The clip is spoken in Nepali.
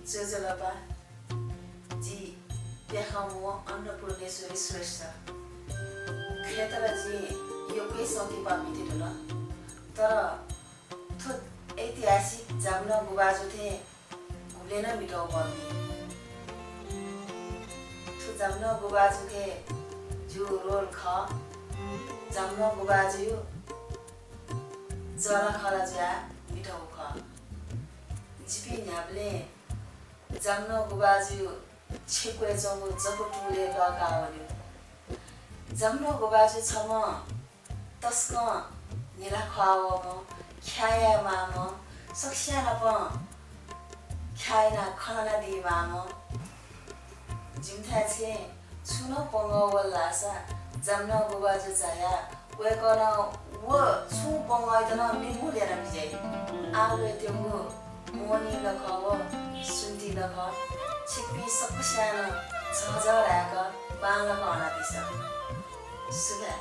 जोजोलापा जी देखाउँ अन्नपूर्णेश्वरी श्रेष्ठ खेतला जी यो के सौती पामिथे ल तर थो ऐतिहासिक जाम्न गुबाजु थे घुलेन मिटाउ पर्ने थो जाम्न गुबाजु के जो रोल ख जाम्न गुबाजु जरा खला ज्या मिटाउ ख जिपी न्याबले जाम्न गुबाजु छिकुए चंगु जपटुले लगावल्यो जाम्न गुबाजु छम तस्क निरा खावम ख्याया माम सक्स्याना प ख्याइना खनना दि माम जिमथा छे छुन पंगवल्लासा जाम्न गुबाजु जाया वेकन व छु पंगइदन निमुलेर बिजाइ आले त्यो मोनी नखव सुन्ती नख छिपी सक्स्याना छजराका बालक अनादिस सुगा